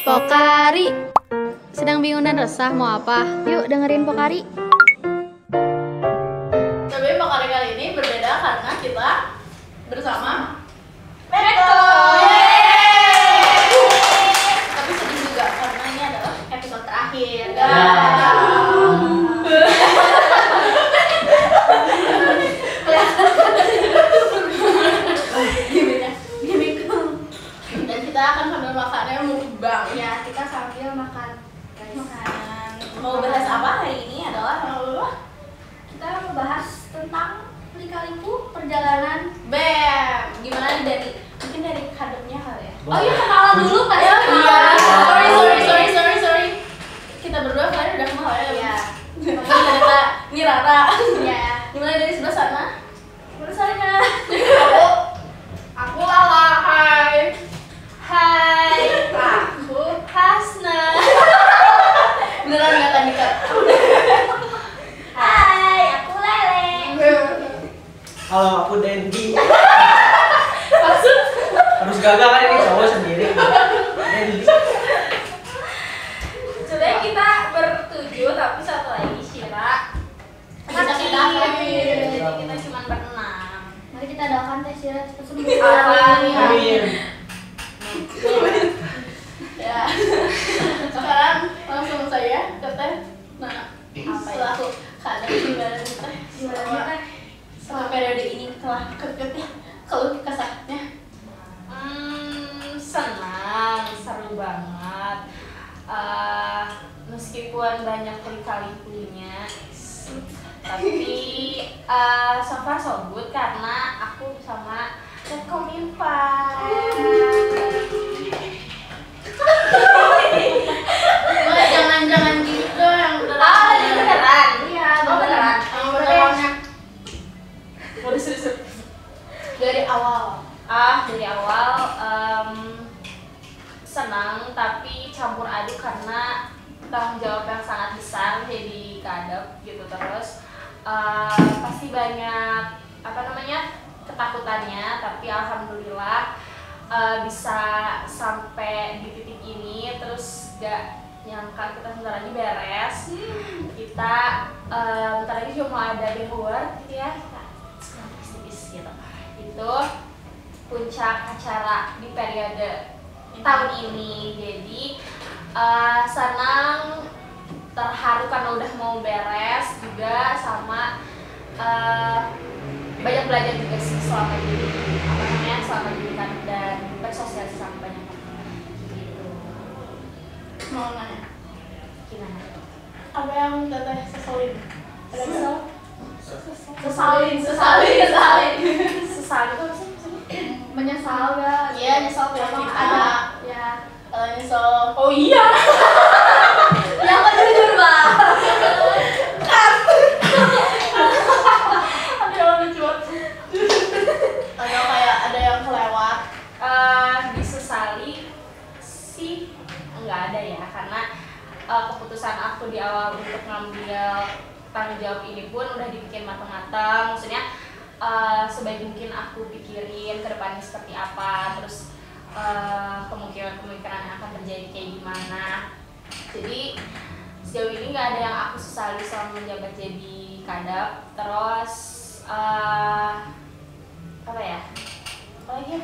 Pokari. Sedang bingung dan resah mau apa? Yuk dengerin Pokari. Tapi Pokari kali ini berbeda karena kita bersama Meko. Tapi sedih juga karena ini adalah episode terakhir. Dan kita akan sambil makannya mukbang. Ya, kita sambil makan Makanan. Mau bahas apa hari ini adalah kita membahas tentang lika-liku perjalanan. BEM. Gimana nih dari mungkin dari kadepnya kali ya? Oh iya, kenalan dulu kan? Iya. Sorry. Kita berdua kalian udah kenal ya? Iya. Ternyata ini Rara. Iya. Dimulai dari sebelah sana. Menurut saya. Aku Lala. Hai. Aku Hasna. Beneran nggak tadi Kak? Hai, aku Lele. Halo, aku Dendi. Maksud? Harus gagal kan ini cowok sendiri. Dendi. Sebenarnya kita bertujuh, tapi satu lagi Syira. Kita Jadi kita cuma berenam. Mari kita doakan Teh Syira cepat sembuh. Amin. Ya. Sekarang langsung saya ke Teh Nana. Selaku kadep gimana nih Teh? Selama periode ini telah kerjanya kalau kesahnya. Senang, seru banget. Meskipun banyak lika-likunya, tapi so far so good karena aku sama Kominfa. Jangan gitu yang Beneran? Iya, Beneran. Yang benerannya dari awal. Dari awal senang tapi campur aduk karena tanggung jawab yang sangat besar jadi kadep gitu. Terus pasti banyak ketakutannya, tapi alhamdulillah bisa sampai di titik ini. Terus gak nyangka kita sebentar lagi beres. Kita bentar lagi cuma mau ada demo gitu ya, tipis gitu. Itu puncak acara di periode tahun ini. Jadi senang, terharu karena udah mau beres juga, sama banyak belajar juga sih selama ini kan, dan bersosialisasi sama banyak orang gitu. Mau nanya, Gimana? apa yang Teteh seselin? Ada kesel? Sesalin. Sesal itu apa sih maksudnya? Menyesal gak? Iya, nyesel punya kita. Ada. Ya. Kalau nyesel, oh iya. Yang jujur bang. Atau kayak ada yang kelewat. Disesali sih nggak ada ya, karena keputusan aku di awal untuk ngambil tanggung jawab ini pun udah dibikin matang-matang. Maksudnya sebaik mungkin aku pikirin ke depannya seperti apa, terus kemungkinan yang akan terjadi kayak gimana. Jadi sejauh ini nggak ada yang aku sesali selama menjabat jadi kadep. Terus apa ya? Apalagi ya?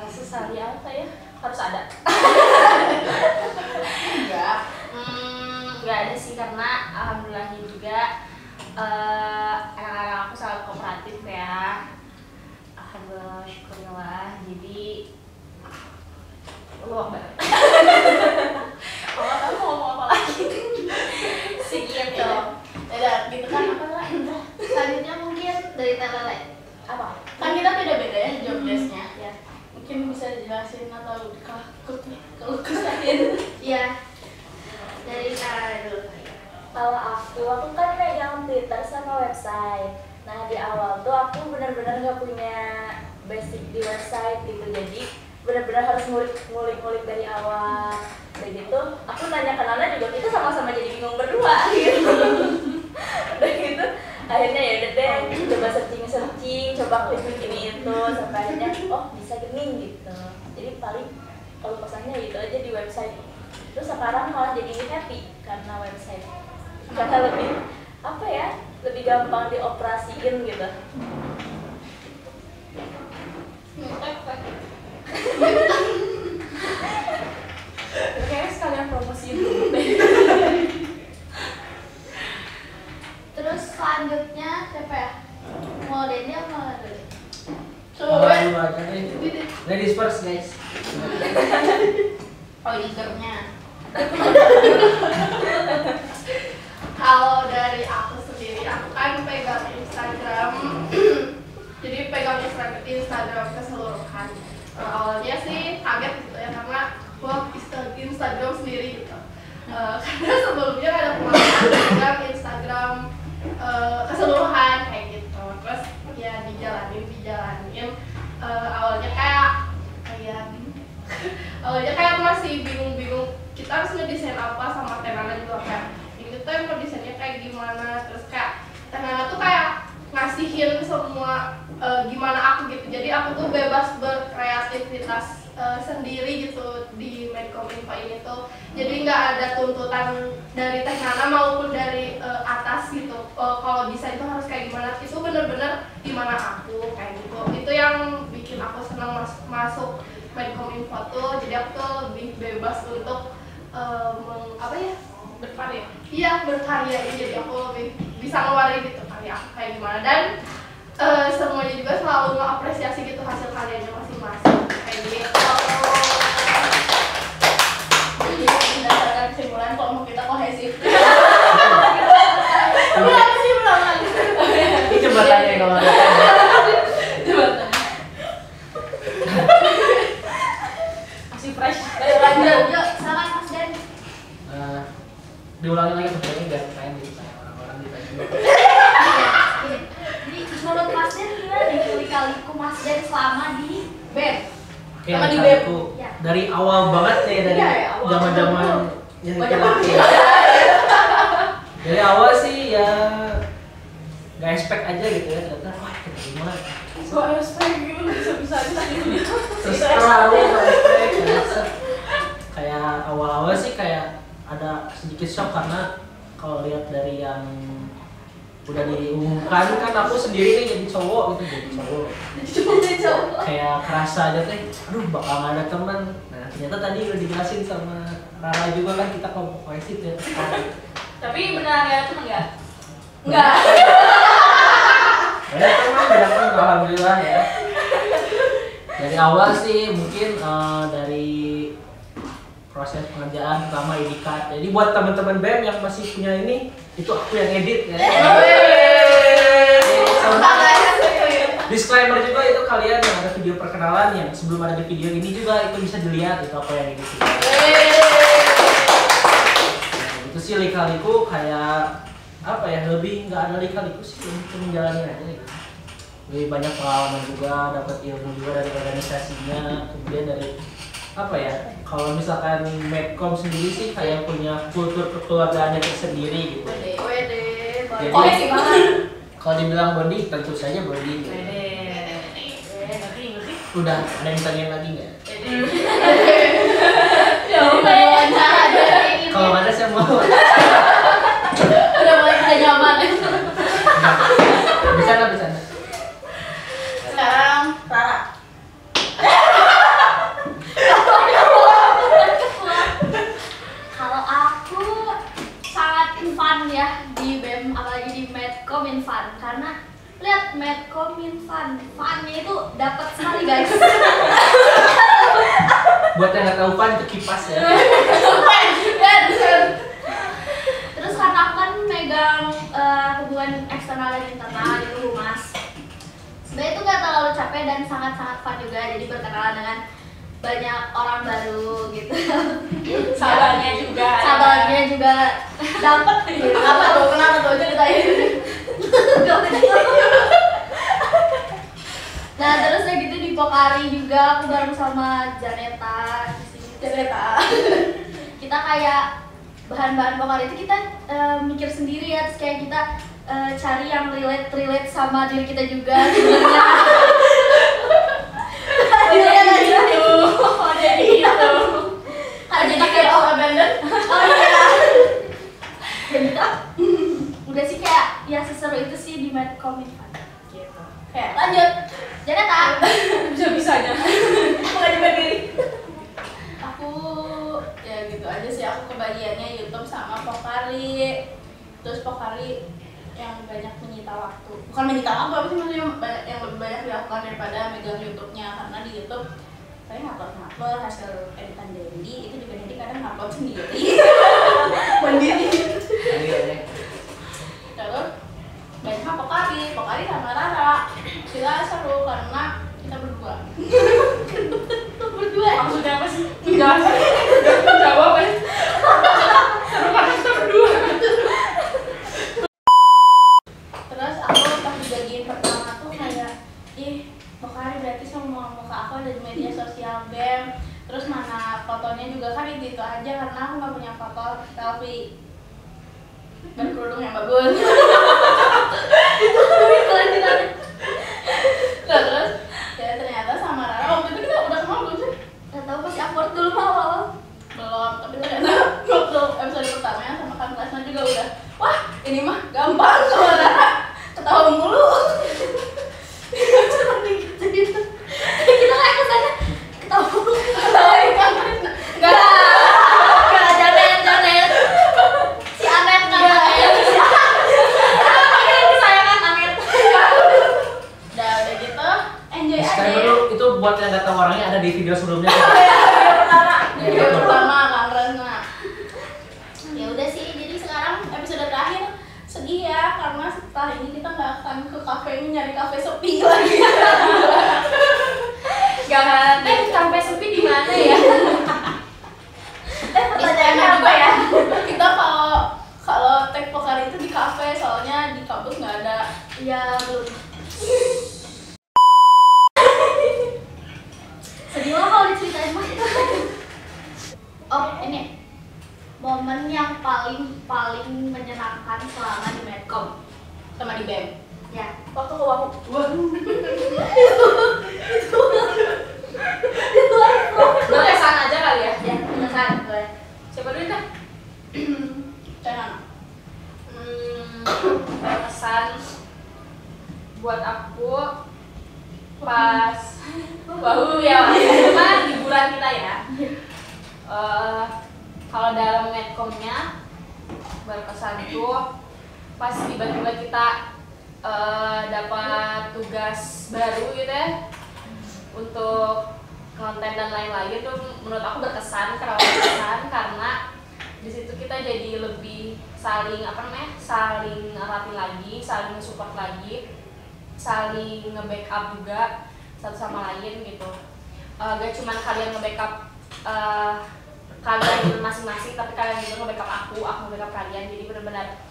Sesali apa ya? Harus ada. Enggak. Nggak ada sih, karena alhamdulillahnya juga anak-anak aku sangat kooperatif ya. Alhamdulillah, syukurillah. Jadi luang banget. Kamu mau ngomong apa lagi? Segitu. Ada gitu kan apa lah? Selanjutnya mungkin dari Teh Lele. Apa? Kan kita beda-beda ya job desk-nya. Ya. Mungkin bisa dijelasin atau kalau kesahin. Iya. Dari Teh Lele dulu. Kalau aku kan megang Twitter sama website. Nah di awal tuh aku benar-benar nggak punya basic di website gitu, jadi benar-benar harus ngulik dari awal. Udah gitu, aku nanya ke Nana juga, kita sama-sama jadi bingung berdua gitu. Udah gitu, akhirnya ya udah deh, coba searching, coba klik ini itu, sampai akhirnya oh bisa gini gitu. Jadi paling kalau pesannya gitu aja di website. Terus sekarang malah jadi happy karena website, karena lebih apa ya, lebih gampang dioperasiin gitu. Kayaknya sekalian promosiin dulu deh. Terus selanjutnya siapa ya? Mau Denny apa dulu? Coba Dulu aja nih. Ladies first guys. oh leadernya. Kalau dari aku sendiri, aku kan pegang Instagram. Jadi pegang Instagram keseluruhan. Awalnya sih kaget gitu ya, karena wah Instagram sendiri gitu. Karena sebelumnya ada pengalaman pegang Instagram keseluruhan kayak gitu. Terus ya dijalanin. Awalnya kayak awalnya kayak masih bingung kita harus ngedesain apa, sama Tenana juga kayak ini tuh mau desainnya kayak gimana. Terus kayak Tenana tuh kayak ngasihin semua gimana aku gitu, jadi aku tuh bebas berkreativitas sendiri gitu di Medcom Info ini tuh. Jadi nggak ada tuntutan dari Tenana maupun dari atas gitu. Kalau desain itu harus kayak gimana, itu bener-bener gimana aku kayak gitu. Itu yang bikin aku senang masuk Medcom Info tuh. Jadi aku tuh lebih bebas untuk berkarya. Iya, berkarya. Jadi aku lebih bisa ngeluarin gitu karya aku kayak gimana, dan semuanya juga selalu mengapresiasi gitu hasil karyanya masing-masing kayak gitu. Jadi berdasarkan kesimpulan kelompok kita kohesif. Belum sih, belum lagi. Ini jembatannya kalau ada. Jembatan. Masih fresh. Lanjut. Yuk, silakan Mas Den. Diulangi lagi sebenarnya biar keren gitu kayak orang-orang ditanya. Jadi menurut Mas Den gimana nih kali-kaliku Mas Den selama di BEM? Oke, Sama di misalnya aku Ya. dari awal banget nih, dari Iya, ya, awal. zaman-zaman yang Banyak kita dari awal sih ya nggak expect aja gitu ya, ternyata wah kita gimana Soalnya gitu bisa-bisa terus terlalu nggak expect ya. Kayak awal-awal sih kayak ada sedikit shock, karena kalau lihat dari yang udah diumumkan kan aku sendiri nih jadi cowok gitu, jadi cowok kayak kerasa aja teh, aduh bakal gak ada teman. Nah ternyata tadi udah dijelasin sama Rara juga kan, kita kelompok kohesif ya. Tapi beneran ya teman nggak? Enggak. Banyak teman, banyak teman, alhamdulillah ya. Dari awal sih mungkin dari proses pengerjaan pertama edikat. Jadi buat teman-teman BEM yang masih punya ini, itu aku yang edit ya. Disclaimer juga, itu kalian yang ada video perkenalan yang sebelum ada di video ini juga itu bisa dilihat itu apa yang edit. Nah, itu sih lika-liku kayak apa ya, lebih nggak ada lika-liku sih, untuk menjalani aja gitu. Lebih banyak pengalaman juga, dapat ilmu juga dari organisasinya, kemudian dari apa ya, kalau misalkan Medcom sendiri sih kayak punya kultur kekeluargaannya tersendiri gitu. Jadi, Kohesif banget. kalau dibilang bonding, tentu saja bonding. Udah, ada yang tanyain lagi nggak? Ya udah wawancara aja. Kalau ada saya mau. Udah mulai tidak nyaman. Bisa nggak, bisa nggak? Sekarang Rara. Kalau aku sangat fun ya di BEM, apalagi di Medcom Infan, karena lihat Medcom Infan, funnya itu dapat sekali guys. Buat yang nggak tahu pan itu kipas ya. Terus karena aku kan megang hubungan eksternal dan internal itu humas, sebenarnya itu nggak terlalu capek dan sangat-sangat fun juga, jadi berkenalan dengan banyak orang baru gitu. Sabarnya juga. Sabarnya juga dapat gitu. Apa tuh? Kenapa tuh? Ceritain. Nah terus kayak gitu di Pokari juga, aku bareng sama Janeta di sini. Cerita. Kita kayak bahan-bahan Pokari itu kita mikir sendiri ya, terus kayak kita cari yang relate sama diri kita juga sebenarnya. Jadi gitu. Jadi kayak all abandoned. Oh iya. Jadi udah sih kayak ya seseru itu sih di Medcom gitu. Kayak lanjut. Janeta. Bisa-bisanya. Mengajukan diri. Aku ya gitu aja sih, aku kebagiannya YouTube sama Pokari. Terus Pokari yang banyak menyita waktu. Bukan menyita waktu, apa sih maksudnya yang lebih banyak dilakukan daripada megang YouTube-nya, karena di YouTube saya ngupload hasil editan Dendi, itu juga Dendi kadang ngupload sendiri. Mandiri. Terus banyak Pokari sama Rara. Kita seru karena kita berdua. Maksudnya apa sih? Enggak jawab ya. Seru karena kita berdua. Terus aku pas dibagiin pertama tuh kayak, ih Pokari berarti semua muka aku ada di media sosial BEM. Terus mana fotonya juga kan itu aja karena aku nggak punya foto selfie berkerudung yang bagus. Itu kelanjutannya. Nah, terus ya ternyata sama Rara waktu itu kita udah kenal belum sih? Gak tau, masih awkward dulu awal. Belum, tapi ternyata waktu episode pertamanya sama kan kelasnya juga udah, wah ini mah gampang sama Rara, ketawa mulu. Cuma dikit gitu. Kita kayak kesana ketawa mulu. Enggak, Janet. Si Anet namanya. Kesayangan Anet. Udah gitu, enjoy aja. Sekarang dulu itu buat yang nggak tahu orangnya ada di video sebelumnya. Video pertama Kang Resna. Ya udah sih, jadi sekarang episode terakhir sedih ya karena setelah ini kita nggak akan ke kafe ini, nyari kafe sepi lagi. Jangan sampai sepi di mana ya? Pertanyaannya apa ya? Kita kalau tag Pokari itu di kafe, soalnya di kampus nggak ada. Ya belum. Sedih lah kalau diceritain mah. Oh ini momen yang paling menyenangkan selama di Medcom. Sama di BEM. Ya. Waktu ke Wahuk. Berkesan aja kali ya. Ya, beneran gue. Siapa dulu dah? Jangan. Berkesan buat aku pas ya cuma liburan kita ya. Kalau dalam Medcomnya berkesan itu pas tiba-tiba kita dapat tugas baru gitu ya untuk konten dan lain-lain, itu menurut aku berkesan karena di situ kita jadi lebih saling saling ngeratin lagi, saling support lagi, saling nge-backup juga satu sama lain gitu. Gak cuma kalian nge-backup kalian masing-masing, tapi kalian juga nge-backup aku nge-backup kalian, jadi benar-benar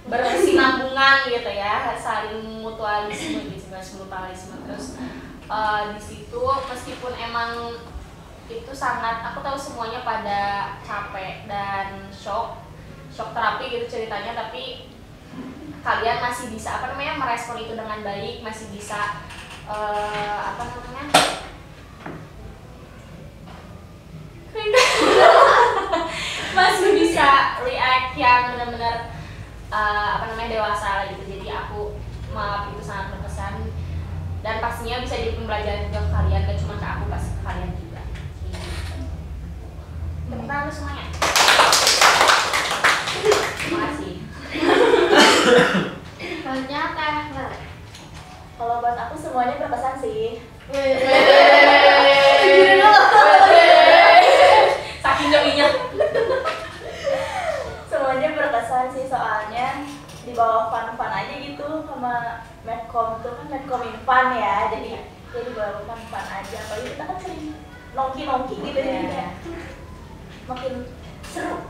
berkesinambungan gitu ya, saling mutualisme gitu, mutualisme. Terus di situ meskipun emang itu sangat, aku tahu semuanya pada capek dan shock terapi gitu ceritanya, tapi kalian masih bisa merespon itu dengan baik, masih bisa masih bisa react yang benar-benar dewasa lah gitu. Jadi aku maaf itu sangat berkesan dan pastinya bisa jadi pembelajaran juga ke kalian, gak cuma ke aku, pasti ke kalian juga. Tepuk tangan semuanya. Terima kasih. Soalnya teh. Kalau buat aku semuanya berkesan sih. Saking joginya. Semuanya berkesan sih, soalnya di bawah fun aja gitu sama Medcom tuh kan Medcom fun ya, jadi di bawah fun aja. Apalagi kita kan sering nongki gitu jadi kayak makin seru.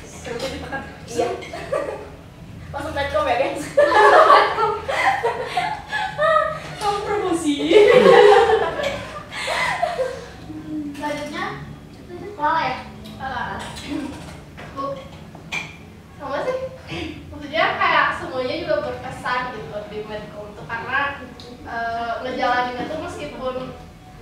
Seru ditekan. Iya. Masuk Medcom ya guys. Selanjutnya Lala ya? Bu, sama sih. Maksudnya kayak semuanya juga berkesan gitu di Medcom tuh karena ngejalaninnya tuh meskipun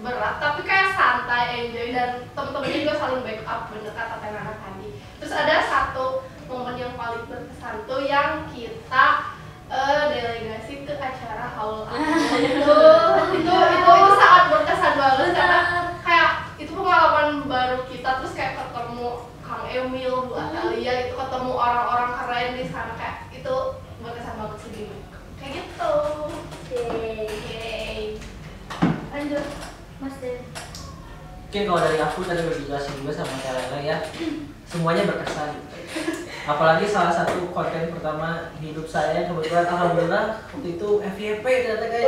berat tapi kayak santai, enjoy, dan temen-temennya juga saling backup, bener kata Tenana tadi. Terus ada satu momen yang paling berkesan tuh yang kita delegasi ke acara haul itu sangat berkesan banget karena kayak itu pengalaman baru kita, terus kayak ketemu Kang Emil, Bu Atalia, itu ketemu orang-orang keren di sana, kayak itu berkesan banget sih di kayak gitu. Yeay. Lanjut Mas Den. Mungkin kalau dari aku tadi udah dijelasin juga sama Lele ya, semuanya berkesan. Apalagi salah satu konten pertama di hidup saya, kebetulan alhamdulillah waktu itu FYP ternyata guys.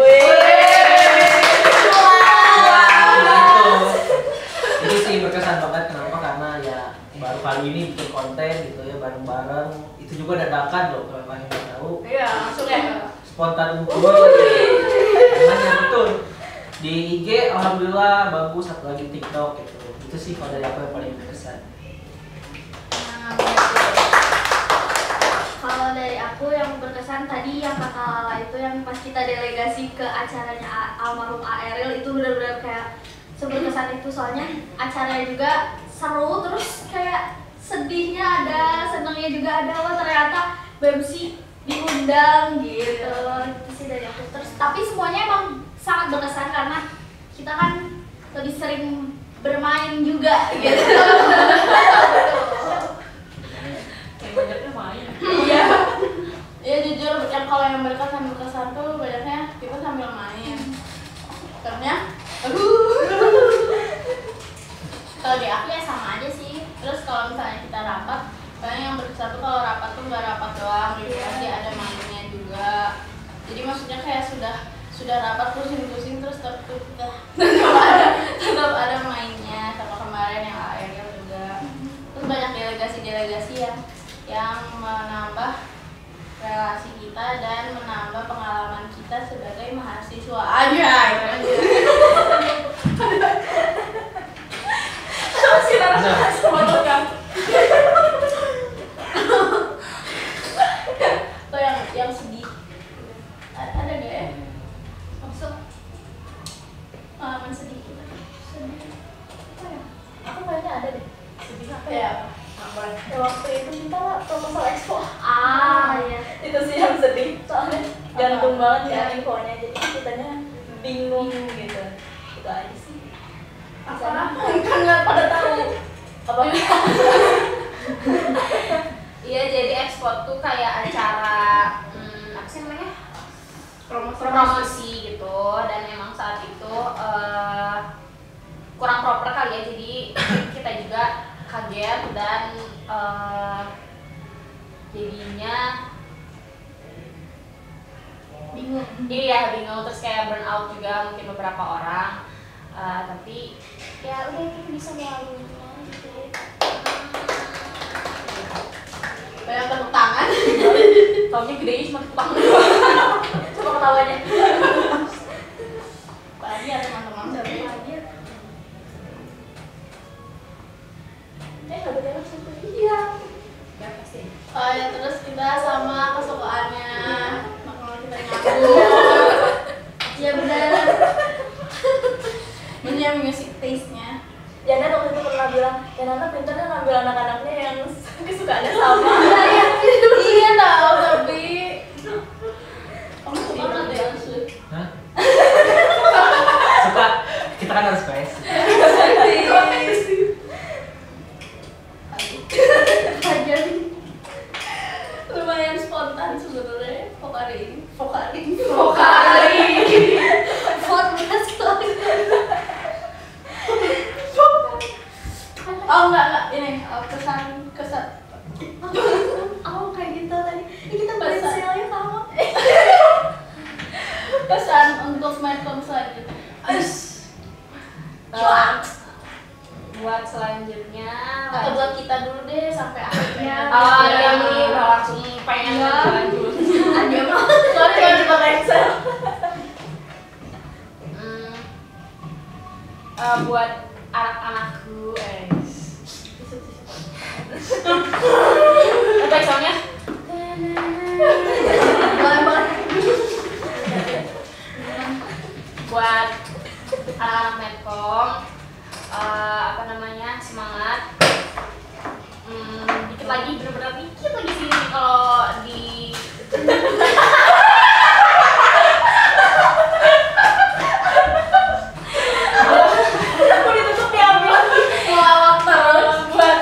Itu sih berkesan banget. Kenapa? Karena ya baru kali ini bikin konten gitu ya bareng-bareng. Itu juga dadakan loh kalau kalian nggak tahu. Iya, langsung ya. Spontan unggul. Namanya betul. Di IG alhamdulillah bagus, satu lagi TikTok gitu. Itu sih kalau dari aku yang paling berkesan. Kalau dari aku yang berkesan tadi yang kata Lala itu yang pas kita delegasi ke acaranya almarhum Aeril, itu benar-benar kayak seberkesan itu, soalnya acaranya juga seru, terus kayak sedihnya ada, senangnya juga ada. Wah ternyata BMC diundang gitu. Itu sih dari aku. Terus tapi semuanya emang sangat berkesan karena kita kan lebih sering bermain juga gitu. Banyaknya main. Iya. Ya jujur yang kalau yang berkesan tuh banyaknya kita sambil main. Karena Kalau di aku ya sama aja sih. Terus kalau misalnya kita rapat, paling yang berkesan tuh kalau rapat tuh nggak rapat doang, gitu pasti ada mainnya juga. Jadi maksudnya kayak sudah rapat terus pusing terus tetap ada mainnya, sama kemarin yang akhirnya juga. Terus banyak delegasi yang menambah relasi kita dan menambah pengalaman kita sebagai mahasiswa aja. Atau yang sedih ada gak ya? Maksud pengalaman sedih kita. Sedih apa ya? Aku kayaknya ada deh. Sedih apa ya? Ya waktu itu kita proposal expo. Iya. Itu sih yang sedih, soalnya gantung banget ya infonya, jadi kitanya bingung gitu. Itu aja sih. Apa? Kan nggak pada tahu. Apa? Iya, jadi ekspor tuh kayak acara apa sih namanya? Promosi gitu, dan emang saat itu kurang proper kali ya, jadi kita juga kaget dan jadinya Bingung. bingung, terus kayak burn out juga mungkin beberapa orang, tapi ya udah kita bisa melaluinya gitu. Banyak tepuk tangan. Taunya gedenya cuma tukang. Coba ketawanya. Apalagi ya teman-teman. Gak ada satu. Iya. Oh ya, terus kita sama kesukaannya makanan kita nyambung. Iya benar. Punya music taste-nya. Jana waktu itu pernah bilang, Jana pintarnya ngambil anak-anaknya yang kesukaannya sama. Iya tahu, tapi kamu suka nggak dance? Hah? Suka, kita kan harus PS. Lumayan spontan sebenarnya Pokari. Oh enggak ini kesan Oh kayak gitu tadi. Ini kita Bahasa. berhasilnya sama. kesan untuk Medcom selanjutnya. Buat selanjutnya Atau buat kita dulu deh sampai akhirnya. oh iya nih langsung pengen lanjut. Sorry kalau coba Excel. buat anak-anakku, apa soalnya? Buat anak-anak Medcom, apa namanya, semangat. Dikit lagi, bener-bener dikit lagi sih kalau di Aku ditutup diambil Lawak terus. buat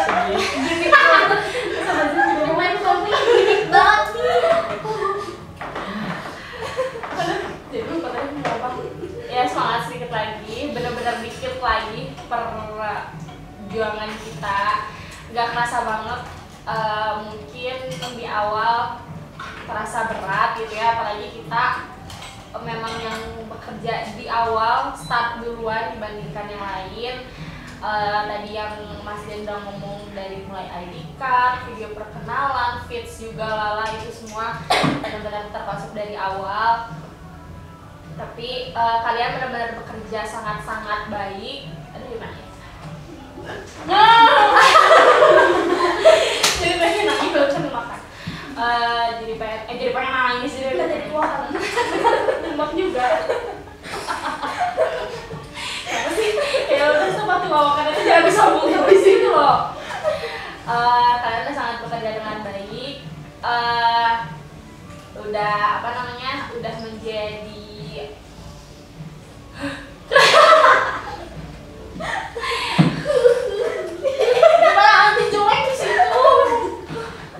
Main komik dikit banget nih. ya semangat sedikit lagi, bener-bener dikit lagi perjuangan kita. Nggak kerasa banget, mungkin di awal terasa berat gitu ya, apalagi kita memang yang bekerja di awal, start duluan dibandingkan yang lain. Tadi yang Mas Dendang ngomong dari mulai ID card, video perkenalan, feeds juga lala, itu semua benar-benar terkonsep dari awal. Tapi kalian benar-benar bekerja sangat-sangat baik. Aduh gimana ya? Jadi pengen nangis kalau sambil makan. Jadi pengen nangis jadi tuakan. Emak juga. Kenapa sih? Ya udah sempat lawakan itu jangan disambung sampai situ loh. Kalian udah sangat bekerja dengan baik. Udah apa namanya? Udah menjadi nanti jelek di situ.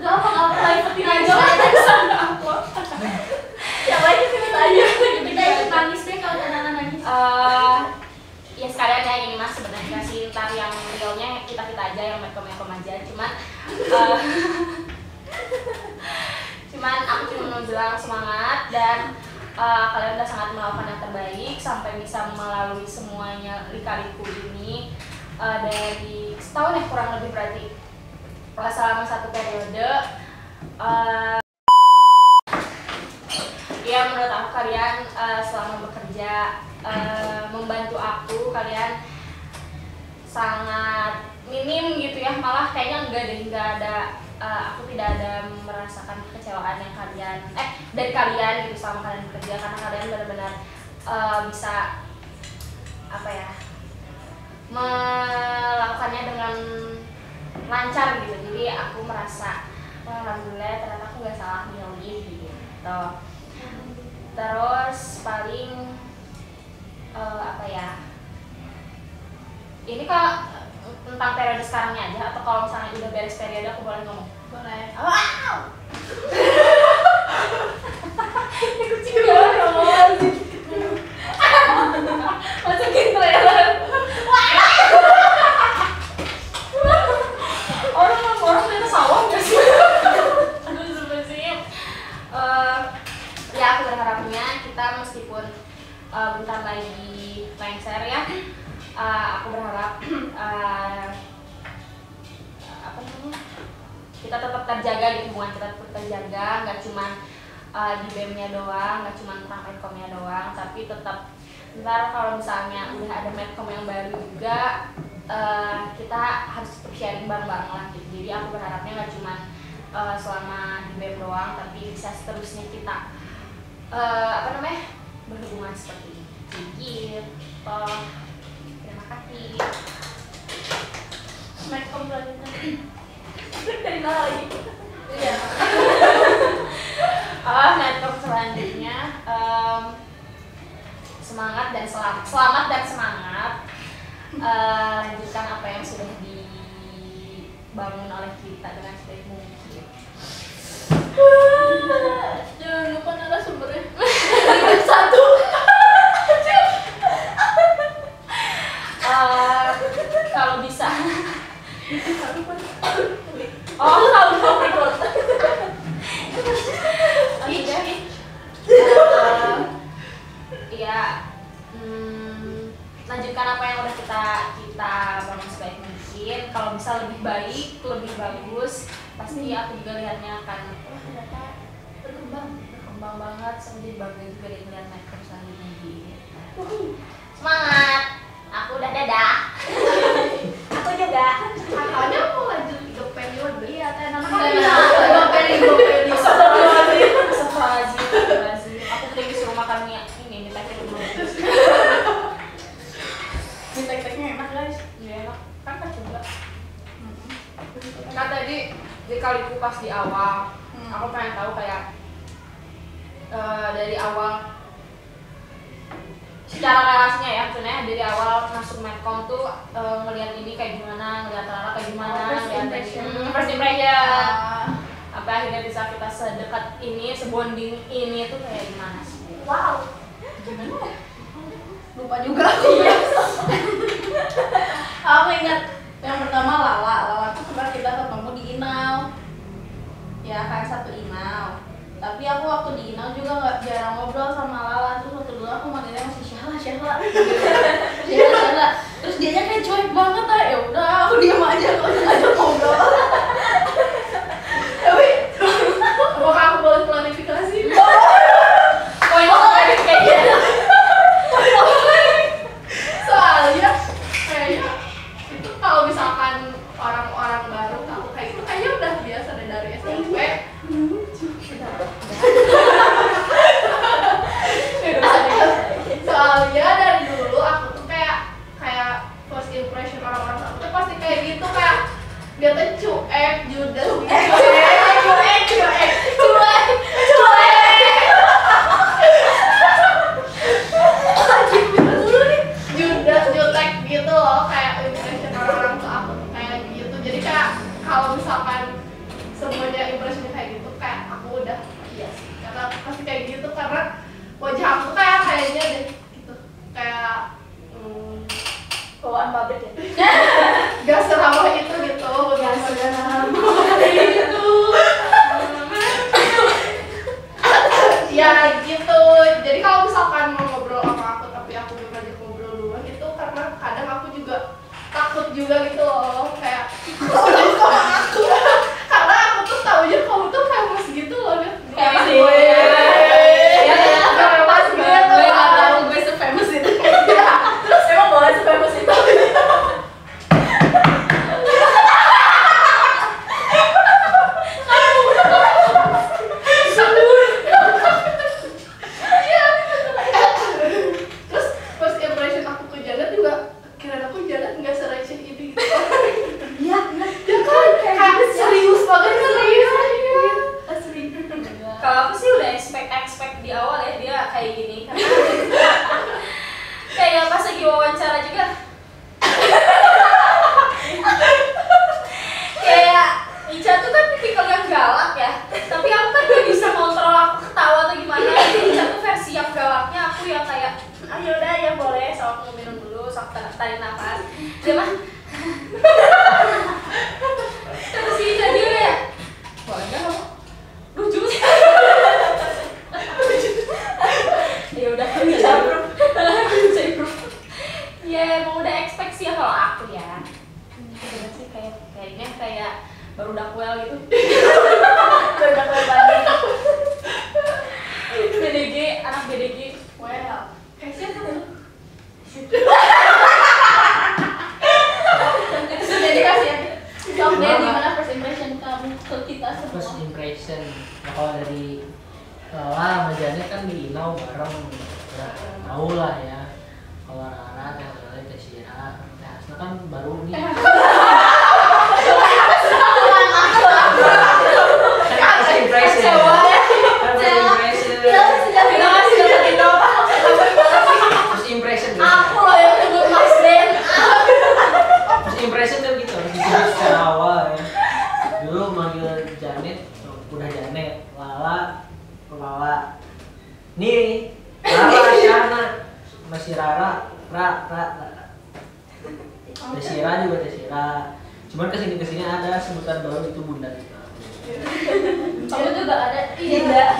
Gak apa-apa, Livetin aja lah sana apa. Yang lain cerita aja. kita ikut nangis deh kalau ada anak nangis. Ya sekalian ya ini mas sebenarnya sih, ntar yang realnya kita aja yang Medcom aja. Cuman aku cuma mau bilang semangat dan kalian udah sangat melakukan yang terbaik sampai bisa melalui semuanya lika-liku ini. Dari setahun ya kurang lebih berarti selama satu periode. Ya menurut aku kalian selama bekerja membantu aku, kalian sangat minim gitu ya, malah kayaknya nggak ada aku tidak ada merasakan kekecewaan yang dari kalian gitu selama kalian bekerja, karena kalian benar-benar bisa apa ya, melakukannya dengan lancar gitu. Jadi aku merasa alhamdulillah ternyata aku nggak salah milih gitu. Terus paling apa ya, ini kak tentang periode sekarangnya aja atau kalau misalnya udah beres periode aku boleh ngomong? Boleh. Wow. Ini kucing banget. Masukin trailer. Orang dari sawah nggak sih? Aduh sebenarnya. Ya aku berharapnya kita meskipun bentar lagi lengser ya. Aku berharap apa namanya, kita tetap terjaga gitu, hubungan kita tetap terjaga, nggak cuma di BEM-nya doang, nggak cuma tentang Medcom-nya doang, tapi tetap ntar kalau misalnya udah ada Medcom yang baru juga kita harus tetap sharing bareng-bareng lah gitu. Jadi aku berharapnya nggak cuma selama di BEM doang, tapi bisa seterusnya kita apa namanya, berhubungan seperti ini. Gitu. Terima kasih. Medcom selanjutnya. Dari mana lagi? Iya. Medcom selanjutnya semangat dan selamat dan semangat. Lanjutkan apa yang sudah dibangun oleh kita dengan sebaik mungkin. Jangan lupa narasumbernya. Satu. Kalau bisa. Oh, tahu record. Ya, lanjutkan apa yang udah kita bangun sebaik mungkin. Kalau bisa lebih baik, lebih bagus, pasti aku juga lihatnya akan ternyata berkembang banget. Sama jadi bangga juga deh melihat Medcom selanjutnya gitu. Semangat, aku udah dadah. guys. Iya enak kan pas juga. Kan tadi di kaliku pas di awal, aku pengen tahu kayak dari awal secara relasinya ya, maksudnya dari awal masuk medcom tuh ngelihat ini kayak gimana, ngelihat Rara kayak gimana, First ngelihat impression. first impression. Apa akhirnya bisa kita sedekat ini, sebonding ini tuh kayak gimana sih? Wow. Gimana ya? Lupa juga aku. Aku ingat yang pertama Lala tuh pernah kita ketemu di Inau. Ya kayak satu Inau. Tapi aku waktu di Inau juga nggak jarang ngobrol sama Lala. Terus waktu dulu aku manggilnya masih Syahla. Syahla. Terus dianya kayak cuek banget ah. Ya udah aku diam aja kalau ngajak ngobrol. Tapi apakah aku boleh klarifikasi? Poin kayaknya. Soalnya kayaknya itu kalau misalkan orang-orang baru aku kayak gitu kayaknya udah biasa deh dari SMP. Soalnya dari dulu aku tuh kayak first impression orang-orang aku tuh pasti kayak gitu, kayak dia tuh cuek, judes judes jutek gitu loh, kayak impression orang-orang tuh aku tuh kayak gitu. Jadi kayak kalau misalkan semuanya impressionnya kayak gitu, kayak aku udah iya sih, karena pasti kayak gitu karena wajah aku kayaknya deh gitu, kayak bawaan pabrik ya. gak seramah itu gitu, gak seramah itu. Ya gitu. Jadi kalau misalkan mau ngobrol sama aku tapi aku belum ngajak ngobrol duluan itu karena kadang aku juga takut juga gitu loh, kayak ngobrol sama aku karena aku tuh taunya kamu tuh famous gitu loh, kayak gue ya famous gitu, Gue nggak tahu gue se-famous itu. terus emang boleh famous itu. Terus first impression aku ke Janet juga kira aku Janet nggak sereceh ini gitu. Iya, ya kan kayak serius banget, serius. Asli. Kalau aku sih udah expect di awal ya dia kayak gini karena kayak pas lagi wawancara juga kayak Ica tuh kan tipikal yang galak ya, tapi aku kan gak bisa kontrol aku ketawa atau gimana. Jadi Ica tuh versi yang galaknya, aku yang kayak ayo udah ya boleh, so aku mau minum dulu, so aku tarik nafas dia mah terus si Ica dia kayak boleh gak kamu lucu sih. Ya udah bisa ya emang udah expect sih ya kalau aku ya. Bener sih kayaknya kayak baru dakwel gitu. Baru dakwel banding. BDG, anak BDG. Well, kayak siapa tuh? Jadi kasih ya. Jawab deh gimana first impression kamu ke kita First semua. impression, nah, kalau dari Lala sama Janet kan di Inau bareng, udah tau lah ya. Kalau Rara, Teh Desira, Teh Hasna kan baru nih. First impression. First impression. Aku loh yang nyebut Mas Den. First impression kan gitu, harus disebut secara awal ya. Dulu manggil Janet, udah Janet, Lala. Nih, Rara, Syahna, masih Rara. Desira juga Desira. Cuman kesini ada sebutan baru itu Bunda kita. Kamu juga ada. Iya.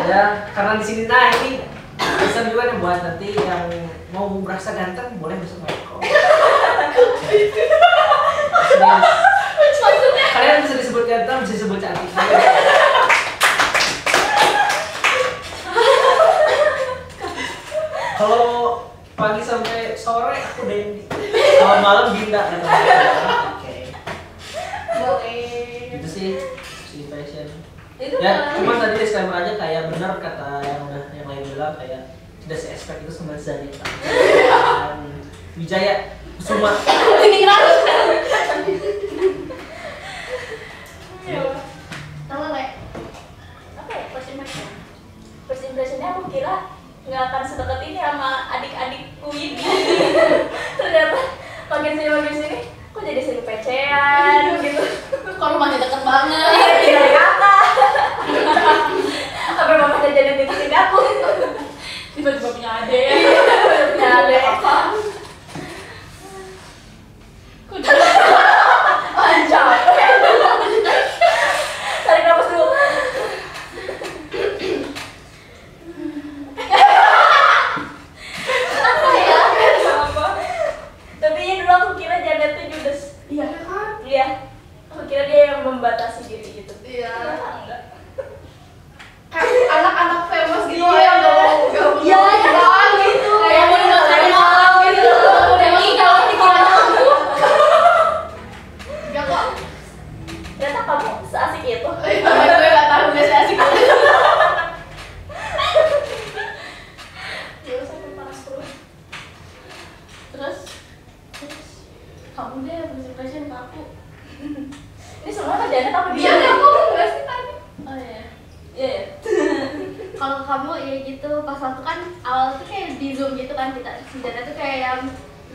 Ya, karena di sini nah ini pesan juga nih buat nanti yang mau merasa ganteng boleh masuk Medcom. Serius. Kalian bisa disebut ganteng, bisa disebut cantik. Kalau pagi sampai sore aku Dendi. Kalau malam Dinda katanya. Oke. Boleh. Gitu sih si fashion. Itu Ya, cuma tadi disclaimer aja kayak benar kata yang udah yang lain bilang kayak tidak se-expect itu sama Zanita. Wijaya Kusuma. Kalau Le, Apa ya first impression? First impressionnya aku kira nggak akan sedekat ini sama adik-adikku ini. Ternyata makin sini kok jadi sering pecean gitu. Kok rumahnya deket banget. Iya kakak. Sampai mamanya jadi titipin aku. Tiba-tiba punya adek. Punya adek. Lancar. Tarik nafas dulu. Apa ya? Apa? Tapi ya dulu aku kira Janet tuh judes. Iya kan? Iya. Aku kira dia yang membatasi diri gitu. Iya. Enggak. Kayak anak-anak famous gitu Iya. yang gak mau Iya, gitu. Kayak mau dimakan malam gitu. Ini kalau pikiran aku. Gak kok. Ternyata kamu seasik itu. Gue gak tahu gak sih asik. Ya sampai panas perut. Terus kamu deh first impression ke aku. Ini semua kan Janet apa Iya dia? kamu gak sih tadi? Oh iya. Iya. kalau kamu ya gitu pas waktu kan awal tuh kayak di Zoom gitu kan kita Janet tuh kayak yang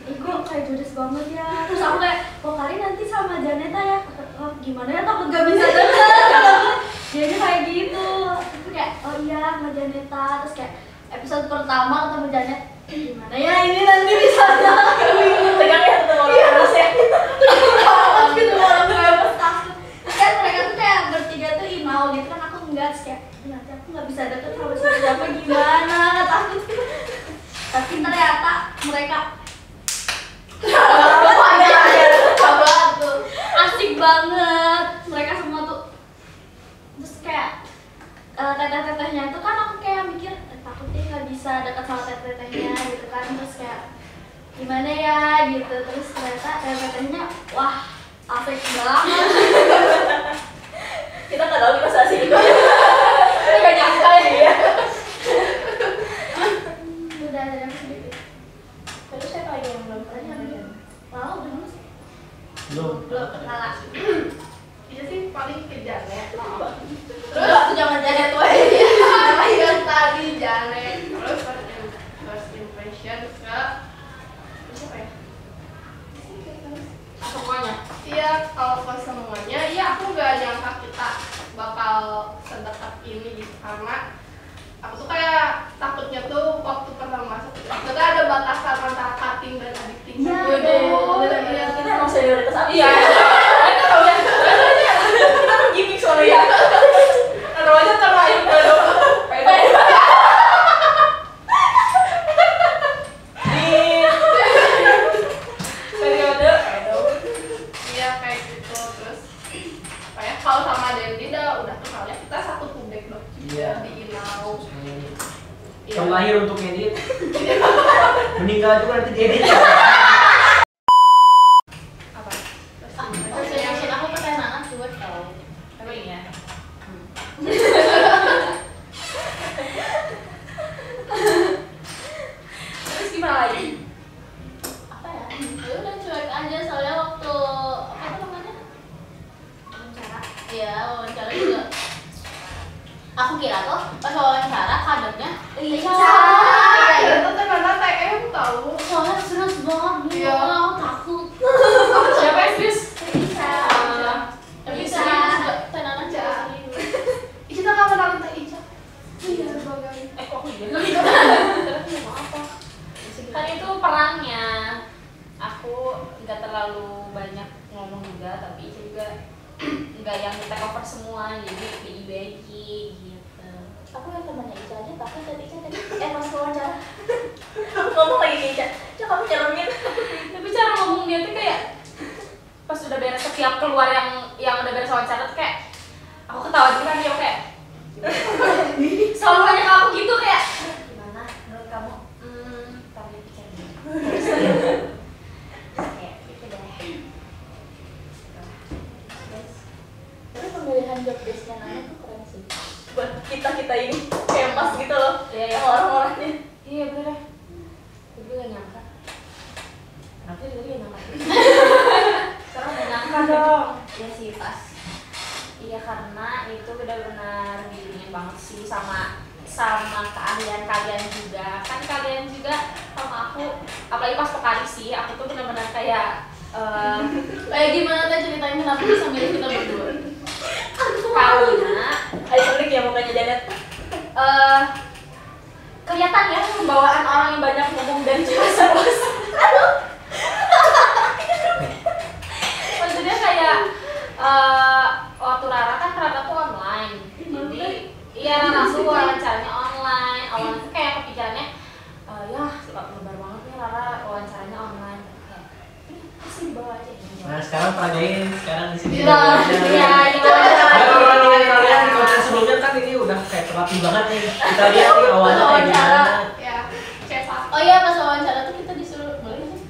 gue kayak judes banget ya, terus aku kayak kok kali nanti sama Janeta ya, oh, gimana ya takut gak bisa denger. Jadi kayak gitu, terus kayak oh iya sama Janeta, terus kayak episode pertama ketemu Janet gimana ya ini nanti bisa Tegang ya ketemu orang terus ya. takut gitu orang famous takut. Terus kan mereka tuh kayak bertiga tuh imau gitu kan, aku enggak, terus kayak nanti aku nggak bisa deket sama siapa gimana, takut. Tapi ternyata mereka asik banget, mereka semua tuh. Terus kayak teteh-tetehnya tuh kan aku kayak mikir takutnya nggak bisa dekat sama teteh-tetehnya gitu kan, terus kayak gimana ya gitu. Terus ternyata teteh-tetehnya wah asik banget. Kita nggak tahu kita seasik itu. Nggak nyangka ya. Udah ada yang sedikit. Terus siapa lagi yang belum pernah nyobain? Wow, udah mana sih? Belum. Salah. Iya sih paling ke Janet. Terus waktu zaman Janet tuh Yang tadi Janet. Terus first impression ke siapa ya? Semuanya. Iya, kalau ke semuanya, iya aku gak nyangka kita bakal sedekat ini gitu, karena aku tuh kayak takutnya tuh waktu pertama masuk itu kan ada batasan antara cutting dan editing. Iya, Iya. kita emang senioritas apa? Iya. Kita tahu ya. Kita kan gimmick soalnya. Taruh aja taruh air pedo. Iya kayak gitu, terus kayak kalau sama Dendi udah kenal ya, kita satu kubek dong. Iya. Di Inau. Iya. Terlahir untuk ngedit. Meninggal juga nanti diedit. Apa? First impression aku ke Nana cuek tau. Apa ini ya? Terus gimana lagi? Apa ya? Ya udah cuek aja soalnya waktu apa itu namanya? Wawancara. Iya, wawancara juga. Aku kira tuh pas wawancara kadernya Iya. Iya, itu tuh karena TM tahu. Soalnya serius banget dulu, Iya. aku takut. Siapa yang serius? Bisa. Tapi Bisa. serius juga, Nana juga serius. Kita nggak kenalin Teh Ica. Iya. Sebagai Kok aku iya? terus mau apa? Kan itu perannya. Aku nggak terlalu banyak ngomong juga, tapi itu juga nggak yang take over semua, jadi bagi-bagi gitu. Aku yang temannya Ica aja, tapi tadi pas wawancara ngomong lagi ke Ica, Ica kamu nyaramin. Tapi cara ngomong dia tuh kayak pas udah beres, setiap keluar yang udah beres wawancara tuh kayak aku ketawa juga kan, dia kayak selalu nanya ke aku gitu kayak gimana menurut kamu? Tapi pikir dulu. Kayak gitu deh. Tapi pemilihan job desk-nya Nana tuh keren sih. Buat kita ini kayak pas gitu loh. Iya, iya. Sama orang-orangnya. Iya bener. Gue juga gak nyangka. Nanti jadi enak. Sekarang menyangka dong. Iya sih pas. Iya karena itu benar-benar dingin banget sih sama keahlian kalian juga. Kan kalian juga sama aku, apalagi pas Pokari sih, aku tuh benar-benar kayak Kayak gimana teh ceritain kenapa bisa milih kita berdua? karena Ikonik ya mukanya Janet. kelihatan ya pembawaan orang yang banyak ngomong dan jelas-jelas. Maksudnya kayak waktu Rara tuh online, jadi iya Rara tuh wawancaranya online. Awalnya tuh kayak kepikirannya ya lebar banget nih Rara wawancaranya online. Kayak pasti dibawa aja. Nah sekarang peragain sekarang di sini. Iya, iya. Kalian di konten sebelumnya kan ini udah kayak terapi banget nih. Kita lihat nih awalnya kayak gimana. Ya, Ceva. Oh iya pas wawancara tuh kita disuruh boleh nggak?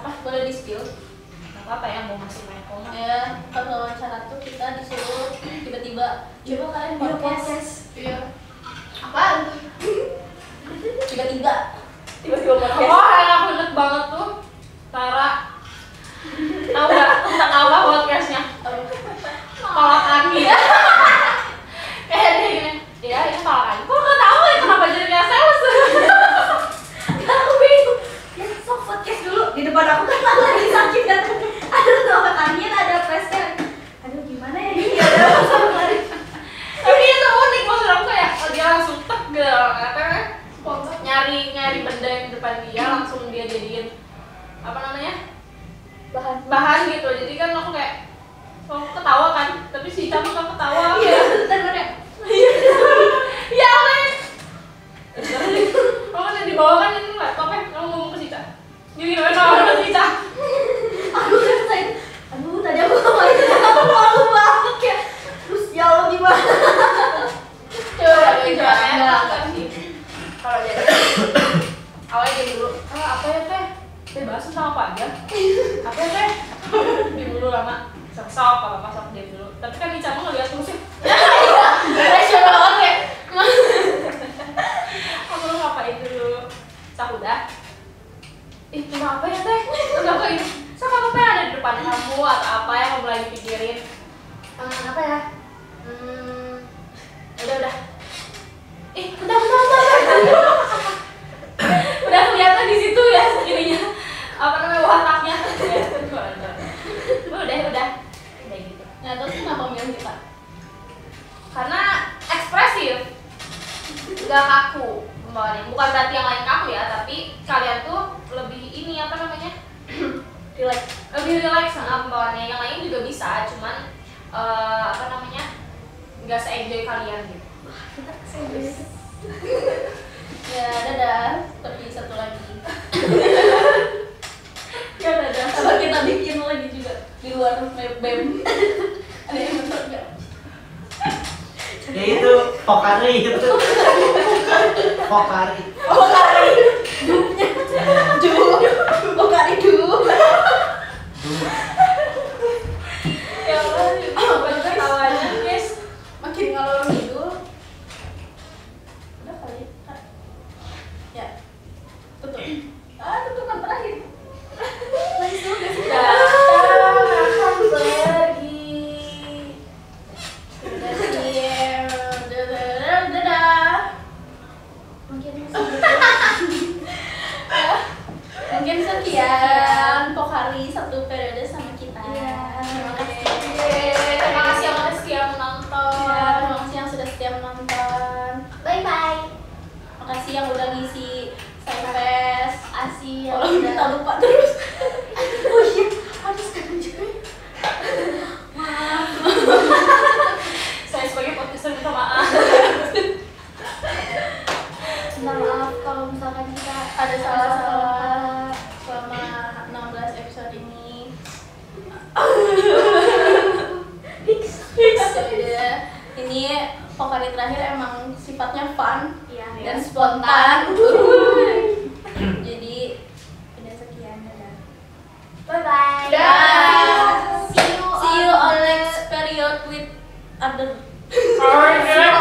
Apa? Boleh di spill? Nggak apa-apa ya mau masuk Michael. Ya, pas wawancara tuh kita disuruh tiba-tiba coba kalian podcast. Iya. Apaan tuh? Tiba-tiba. Tiba-tiba podcast. Wah, yang aku inget banget tuh Tara. Tahu nggak tentang apa podcastnya? Tolak angin. Kayak dia gini, ya ini tolak angin. Kok nggak tahu ya kenapa jadi kayak sales? Aku bingung. Ya sok podcast dulu. Di depan aku kan aku lagi sakit kan. Aduh tuh kalian ada presnya. Aduh gimana ya ini ya udah sama kali. Tapi itu unik maksud aku kayak dia langsung tek gitu, apa nyari benda yang di depan dia langsung dia jadiin apa namanya bahan gitu. Jadi kan aku kayak aku ketawa kan, tapi si Ica mah ketawa. Iya, bentar ya. Iya kan. Kamu kan yang dibawa kan ini laptopnya, kamu ngomong ke si Ica. Jadi gimana sama si Ica? Aku ngerasain. Aduh tadi aku ngomongin aku malu banget ya. Terus ya Allah gimana? Coba Enggak sih. Kalau jadi awalnya dia dulu, apa ya teh? Bebas tentang apa aja? Apa ya teh? Dia dulu lama, sok apa sok dia dulu. Tapi kan Ica mah ngeliat terus ya. Rasional banget. Aku lu ngapain dulu? Cak udah. Ih, cuma apa ya teh? Udah kok ini. Sama apa yang ada di depan kamu atau apa yang kamu lagi pikirin? Apa ya? Udah. Ih, udah. Udah kelihatan di situ ya ininya. Apa namanya wataknya? Udah gitu. Nah terus kenapa milih kita? Karena ekspresif, nggak kaku pembawaannya. Bukan berarti yang lain kaku ya, tapi kalian tuh lebih ini apa namanya? lebih relax sama pembawaannya. Yang lain juga bisa, cuman apa namanya? Nggak se-enjoy kalian gitu. Ya dadah. Tapi satu lagi. Ya dadah. Apa kita bikin lagi juga di luar BEM? Ada yang betul nggak? Ya itu Pokari itu. Pokari. Pokari dulu. Ya Allah, banyak ketawanya guys. Makin ngalor ngidul. Udah kali. Ya. Tutup. Tutup kan terakhir. Datang akan pergi. Dadah. Mungkin sekian Pokari satu periode sama kita. Terima kasih. Terima kasih yang udah setia menonton. Ya, terima kasih yang sudah setia menonton. Bye bye. Makasih yang udah ngisi Sayfest. Asih ya Kalau kita udah. lupa terus. Oh iya, harus sekarang juga. Saya sebagai podcaster minta maaf. Minta maaf kalau misalkan kita Ada salah-salah selama 16 episode ini. Ya, ini Pokari terakhir emang sifatnya fun Iya, dan spontan. Jadi udah sekian, dadah. Bye bye. Dah. See you See you on next period with other. Alright.